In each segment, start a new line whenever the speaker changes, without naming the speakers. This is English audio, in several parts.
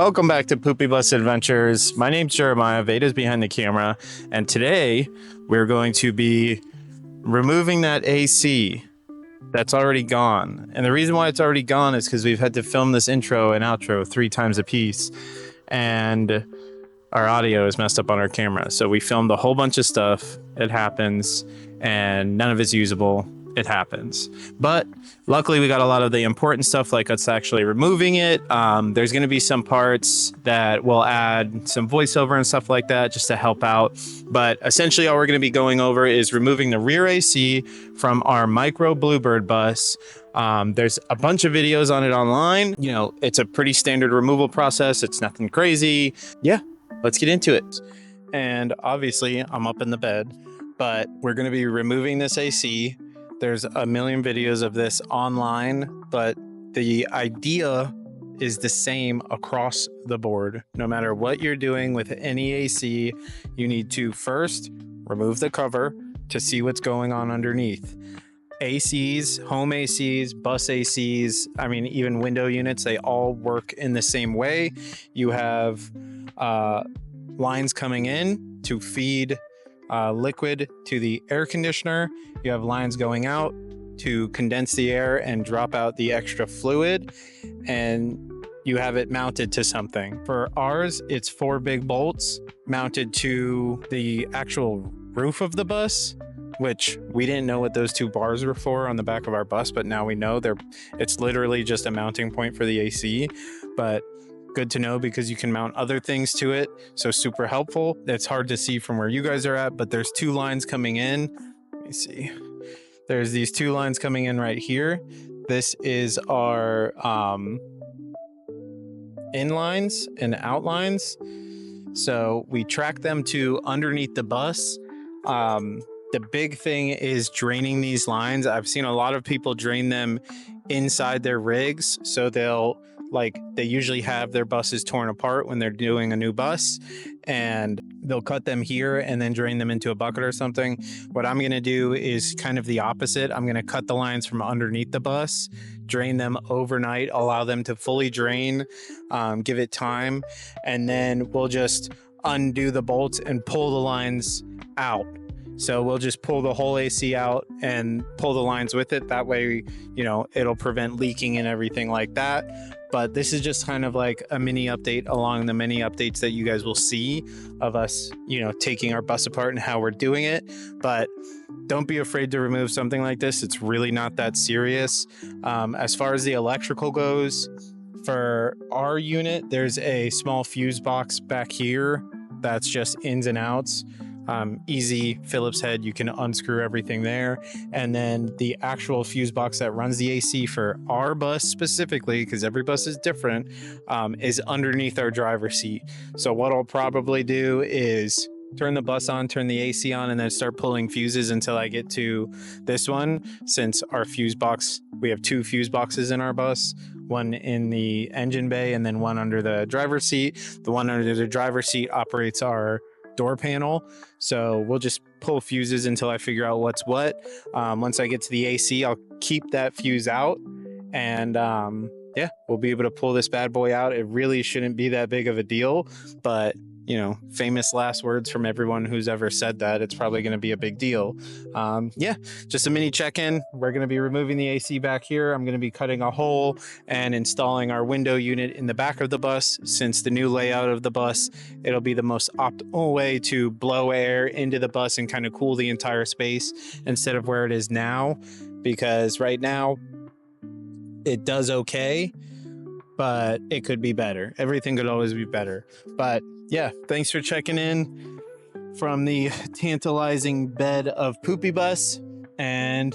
Welcome back to Poopy Bus Adventures. My name's Jeremiah, Veda's behind the camera, and today we're going to be removing that AC that's already gone. And the reason why it's already gone is because we've had to film this intro and outro 3 times a piece, and our audio is messed up on our camera. So we filmed a whole bunch of stuff. It happens, and none of it's usable. It happens. But luckily we got a lot of the important stuff, like us actually removing it. There's going to be some parts that will add some voiceover and stuff like that just to help out. But essentially all we're going to be going over is removing the rear AC from our micro Bluebird bus. There's a bunch of videos on it online. You know, it's a pretty standard removal process. It's nothing crazy. Yeah, let's get into it. And obviously I'm up in the bed, but we're going to be removing this AC. There's a million videos of this online, but the idea is the same across the board. No matter what you're doing with any AC, you need to first remove the cover to see what's going on underneath. ACs, home ACs, bus ACs, I mean, even window units, they all work in the same way. You have lines coming in to feed liquid to the air conditioner. You have lines going out to condense the air and drop out the extra fluid, and you have it mounted to something. For ours, it's 4 big bolts mounted to the actual roof of the bus, which we didn't know what those 2 bars were for on the back of our bus, but now we know it's literally just a mounting point for the AC. But good to know because you can mount other things to it. So super helpful. It's hard to see from where you guys are at, but there's 2 lines coming in. Let me see. There's these 2 lines coming in right here. This is our inlines and outlines. So we track them to underneath the bus. The big thing is draining these lines. I've seen a lot of people drain them inside their rigs. So they usually have their buses torn apart when they're doing a new bus, and they'll cut them here and then drain them into a bucket or something. What I'm going to do is kind of the opposite. I'm going to cut the lines from underneath the bus, drain them overnight, allow them to fully drain, give it time, and then we'll just undo the bolts and pull the lines out. So we'll just pull the whole AC out and pull the lines with it. That way, you know, it'll prevent leaking and everything like that. But this is just kind of like a mini update along the many updates that you guys will see of us, you know, taking our bus apart and how we're doing it. But don't be afraid to remove something like this. It's really not that serious. As far as the electrical goes, for our unit, there's a small fuse box back here that's just ins and outs. Easy Phillips head, you can unscrew everything there. And then the actual fuse box that runs the AC for our bus specifically, because every bus is different, is underneath our driver's seat. So what I'll probably do is turn the bus on, turn the AC on, and then start pulling fuses until I get to this one. Since our fuse box, we have 2 fuse boxes in our bus, one in the engine bay and then one under the driver's seat. The one under the driver's seat operates our door panel. So we'll just pull fuses until I figure out what's what. Once I get to the AC, I'll keep that fuse out, and yeah, we'll be able to pull this bad boy out. It really shouldn't be that big of a deal, but you know, famous last words from everyone who's ever said that, it's probably going to be a big deal. Yeah, just a mini check-in. We're going to be removing the AC back here. I'm going to be cutting a hole and installing our window unit in the back of the bus. Since the new layout of the bus, it'll be the most optimal way to blow air into the bus and kind of cool the entire space instead of where it is now, because right now it does okay, but it could be better. Everything could always be better. But yeah, thanks for checking in from the tantalizing bed of Poopy Bus, and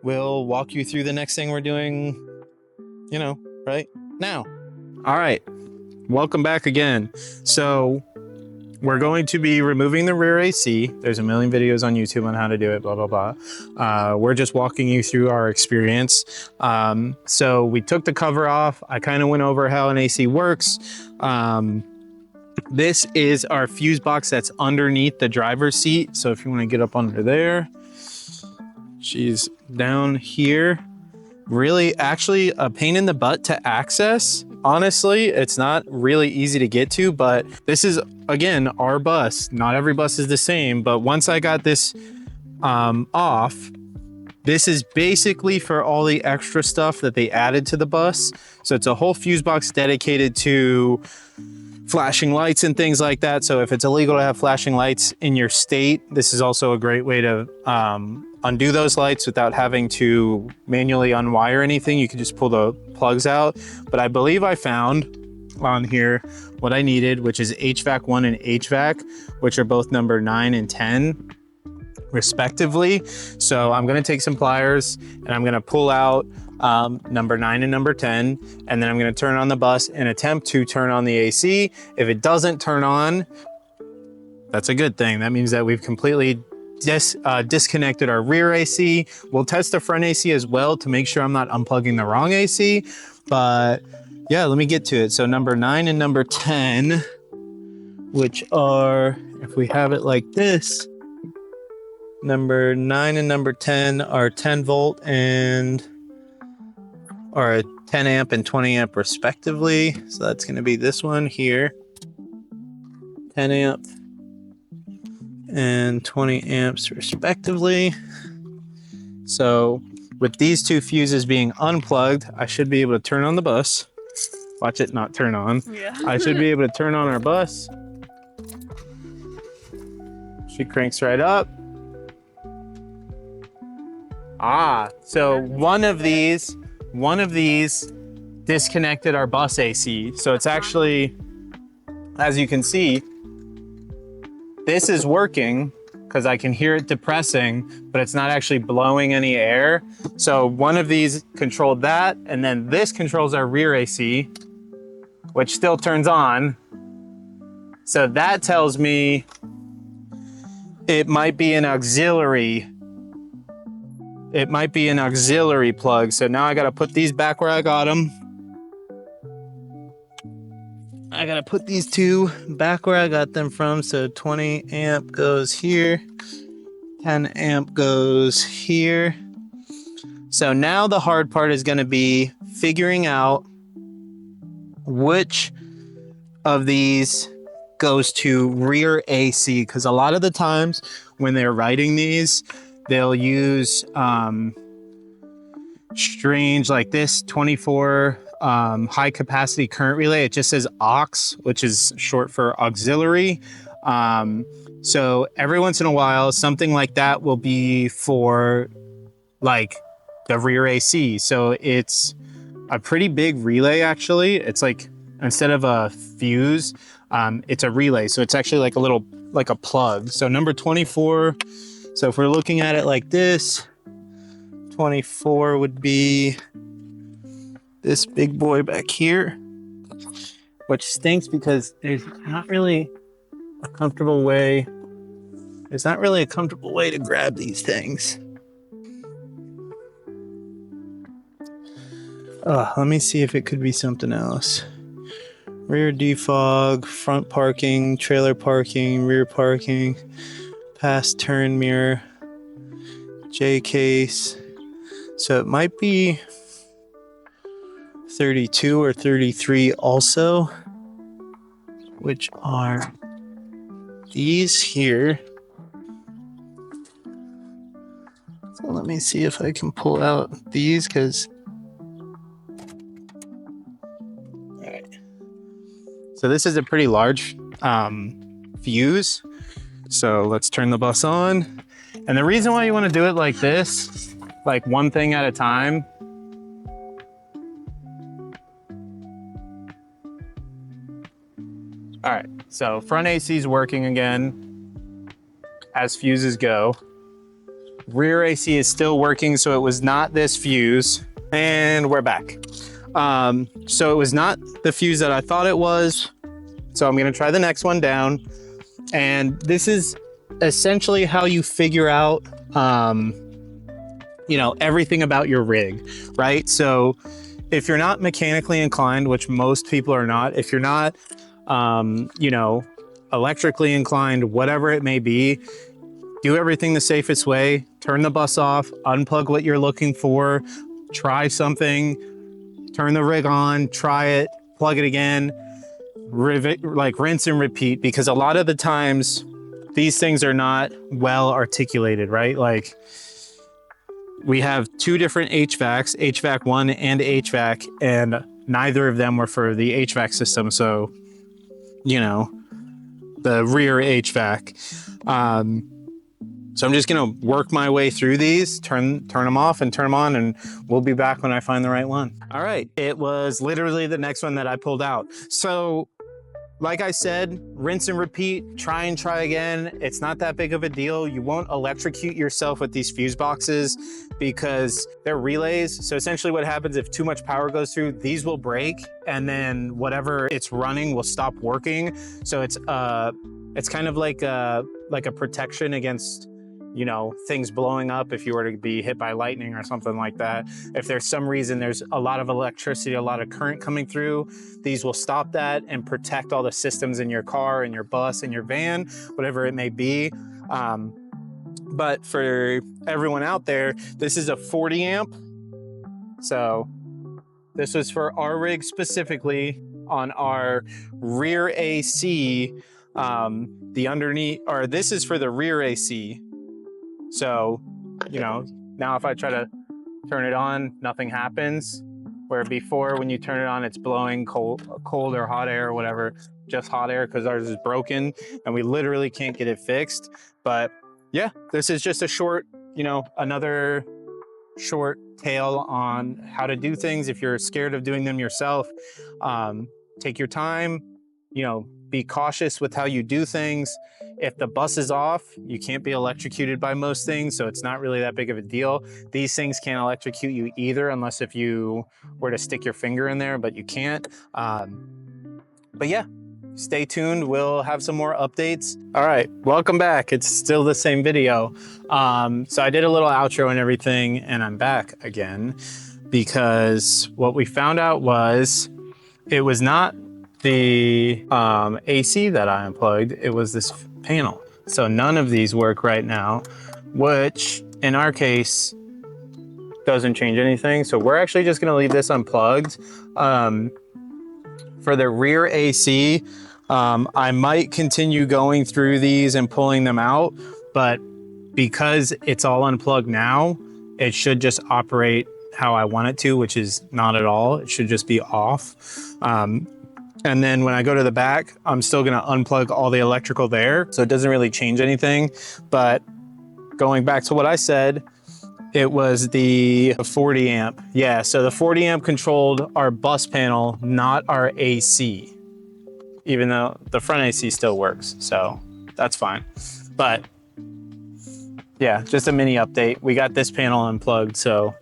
we'll walk you through the next thing we're doing, you know, right now. All right, welcome back again. So we're going to be removing the rear AC. There's a million videos on YouTube on how to do it, blah, blah, blah. We're just walking you through our experience. So we took the cover off. I kind of went over how an AC works. This is our fuse box that's underneath the driver's seat. So if you want to get up under there, she's down here. Really, actually a pain in the butt to access honestly, it's not really easy to get to, but this is, again, our bus. Not every bus is the same, but once I got this off, this is basically for all the extra stuff that they added to the bus. So it's a whole fuse box dedicated to flashing lights and things like that. So if it's illegal to have flashing lights in your state, this is also a great way to undo those lights without having to manually unwire anything. You can just pull the plugs out. But I believe I found on here what I needed, which is HVAC 1 and HVAC, which are both number 9 and 10 respectively. So I'm going to take some pliers and I'm going to pull out number 9 and number 10, and then I'm going to turn on the bus and attempt to turn on the AC. If it doesn't turn on, that's a good thing. That means that we've completely disconnected our rear AC. We'll test the front AC as well to make sure I'm not unplugging the wrong AC. But yeah, let me get to it. So number 9 and number 10, which are, if we have it like this, number 9 and number 10 are 10 volt and are 10 amp and 20 amp respectively. So that's going to be this one here, 10 amp and 20 amps respectively. So with these two fuses being unplugged, I should be able to turn on the bus. Watch it not turn on. Yeah. I should be able to turn on our bus. She cranks right up. So one of these disconnected our bus AC. So it's actually, as you can see, this is working because I can hear it depressing, but it's not actually blowing any air. So one of these controlled that, and then this controls our rear AC, which still turns on. So that tells me it might be an auxiliary. It might be an auxiliary plug. So now I got to put these back where I got them. I got to put these two back where I got them from. So 20 amp goes here. 10 amp goes here. So now the hard part is going to be figuring out which of these goes to rear AC. Because a lot of the times when they're writing these, they'll use strange, like this 24 high capacity current relay. It just says aux, which is short for auxiliary. So every once in a while, something like that will be for like the rear AC. So it's a pretty big relay, actually. It's like, instead of a fuse, it's a relay. So it's actually like a little, like a plug. So number 24, so if we're looking at it like this, 24 would be this big boy back here, which stinks because there's not really a comfortable way. There's not really a comfortable way to grab these things. Let me see if it could be something else. Rear defog, front parking, trailer parking, rear parking, pass turn mirror, J case. So it might be 32 or 33 also, which are these here. So let me see if I can pull out these, because so this is a pretty large fuse. So let's turn the bus on. And the reason why you want to do it like this, like one thing at a time, all right, so front AC is working again as fuses go. Rear AC is still working, so it was not this fuse. And we're back. So it was not the fuse that I thought it was. So I'm gonna try the next one down. And this is essentially how you figure out, you know, everything about your rig, right? So if you're not mechanically inclined, which most people are not, if you're not, you know, electrically inclined, whatever it may be, do everything the safest way. Turn the bus off, unplug what you're looking for, try something, turn the rig on, try it, plug it again, like rinse and repeat, because a lot of the times these things are not well articulated, right? Like we have two different HVACs, HVAC 1 and HVAC, and neither of them were for the HVAC system. So, you know, the rear HVAC. So I'm just gonna work my way through these, turn them off and turn them on, and we'll be back when I find the right one. All right, it was literally the next one that I pulled out. So like I said, rinse and repeat, try and try again. It's not that big of a deal. You won't electrocute yourself with these fuse boxes because they're relays. So essentially what happens if too much power goes through, these will break, and then whatever it's running will stop working. So it's kind of like a protection against, you know, things blowing up if you were to be hit by lightning or something like that. If there's some reason there's a lot of electricity, a lot of current coming through, these will stop that and protect all the systems in your car, in your bus, in your van, whatever it may be. But for everyone out there, this is a 40 amp. So this was for our rig specifically on our rear AC. The underneath, or this is for the rear AC. So, you know, now if I try to turn it on, nothing happens. Where before, when you turn it on, it's blowing cold or hot air or whatever, just hot air, because ours is broken and we literally can't get it fixed. But yeah, this is just a short, you know, another short tale on how to do things. If you're scared of doing them yourself, take your time, you know, be cautious with how you do things. If the bus is off, you can't be electrocuted by most things, so it's not really that big of a deal. These things can't electrocute you either, unless if you were to stick your finger in there, but you can't. But yeah, stay tuned. We'll have some more updates. All right, welcome back. It's still the same video. So I did a little outro and everything, and I'm back again because what we found out was it was not the AC that I unplugged, it was this panel. So none of these work right now, which in our case doesn't change anything. So we're actually just gonna leave this unplugged. For the rear AC, I might continue going through these and pulling them out, but because it's all unplugged now, it should just operate how I want it to, which is not at all. It should just be off. And then when I go to the back, I'm still gonna unplug all the electrical there. So it doesn't really change anything. But going back to what I said, it was the 40 amp. Yeah, so the 40 amp controlled our bus panel, not our AC, even though the front AC still works. So that's fine. But yeah, just a mini update. We got this panel unplugged, so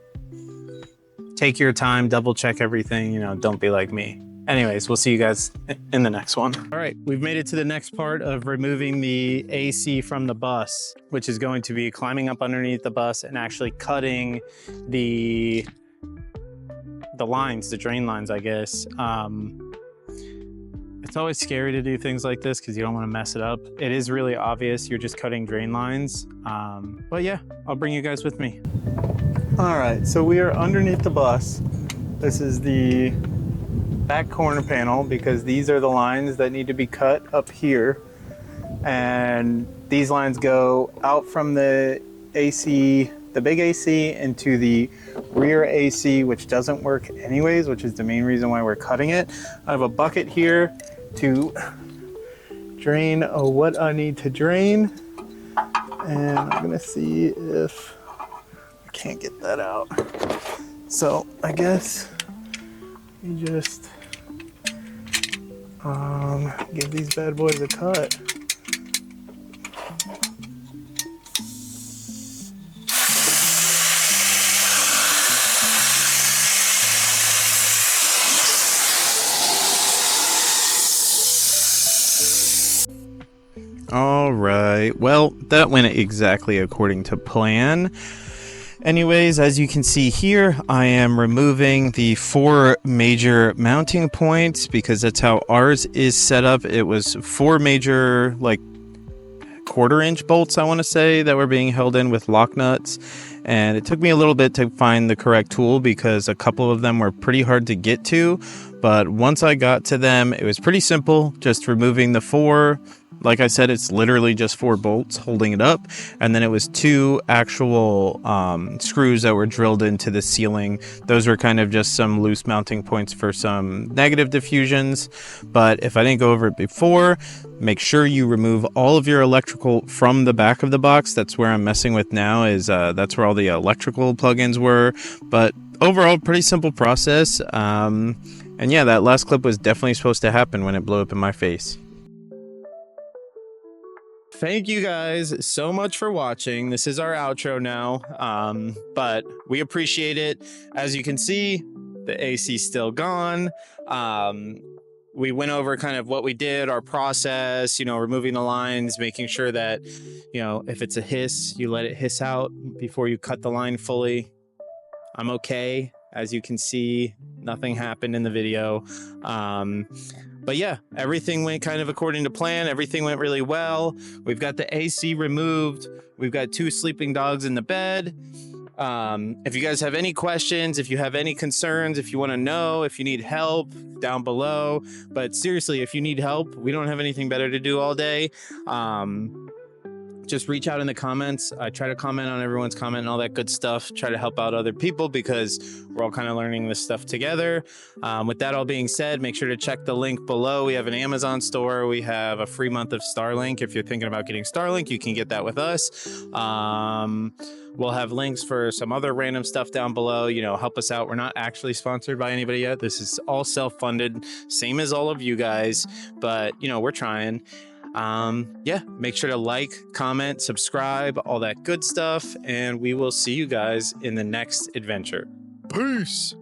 take your time, double check everything, you know, don't be like me. Anyways, we'll see you guys in the next one. All right, we've made it to the next part of removing the AC from the bus, which is going to be climbing up underneath the bus and actually cutting the lines, the drain lines, I guess. It's always scary to do things like this because you don't want to mess it up. It is really obvious you're just cutting drain lines. But yeah, I'll bring you guys with me. All right, so we are underneath the bus. This is the back corner panel because these are the lines that need to be cut up here, and these lines go out from the AC, the big AC, into the rear AC, which doesn't work anyways, which is the main reason why we're cutting it. I have a bucket here to drain what I need to drain, and I'm gonna see if I can't get that out. So I guess you just give these bad boys a cut. All right, well, that went exactly according to plan. Anyways, as you can see here, I am removing the 4 major mounting points because that's how ours is set up. It was 4 major, like, 1/4 inch bolts, I want to say, that were being held in with lock nuts. and it took me a little bit to find the correct tool because a couple of them were pretty hard to get to. But once I got to them, it was pretty simple, just removing the 4. Like I said, it's literally just 4 bolts holding it up, and then it was 2 actual screws that were drilled into the ceiling. Those were kind of just some loose mounting points for some negative diffusions. But if I didn't go over it before, make sure you remove all of your electrical from the back of the box. That's where I'm messing with now, is that's where all the electrical plugins were. But overall, pretty simple process. And yeah, that last clip was definitely supposed to happen when it blew up in my face. Thank you guys so much for watching. This is our outro now, but we appreciate it. As you can see, the AC's still gone. We went over kind of what we did, our process, you know, removing the lines, making sure that, you know, if it's a hiss, you let it hiss out before you cut the line fully. I'm okay. As you can see, nothing happened in the video. But yeah, everything went kind of according to plan. Everything went really well. We've got the AC removed. We've got 2 sleeping dogs in the bed. If you guys have any questions, if you have any concerns, if you want to know, if you need help, down below. But seriously, if you need help, we don't have anything better to do all day. Just reach out in the comments. I try to comment on everyone's comment and all that good stuff. Try to help out other people because we're all kind of learning this stuff together. With that all being said, make sure to check the link below. We have an Amazon store. We have a free month of Starlink. If you're thinking about getting Starlink, you can get that with us. We'll have links for some other random stuff down below. You know, help us out. We're not actually sponsored by anybody yet. This is all self-funded, same as all of you guys. But, you know, we're trying. Yeah, make sure to like, comment, subscribe, all that good stuff, and we will see you guys in the next adventure. Peace.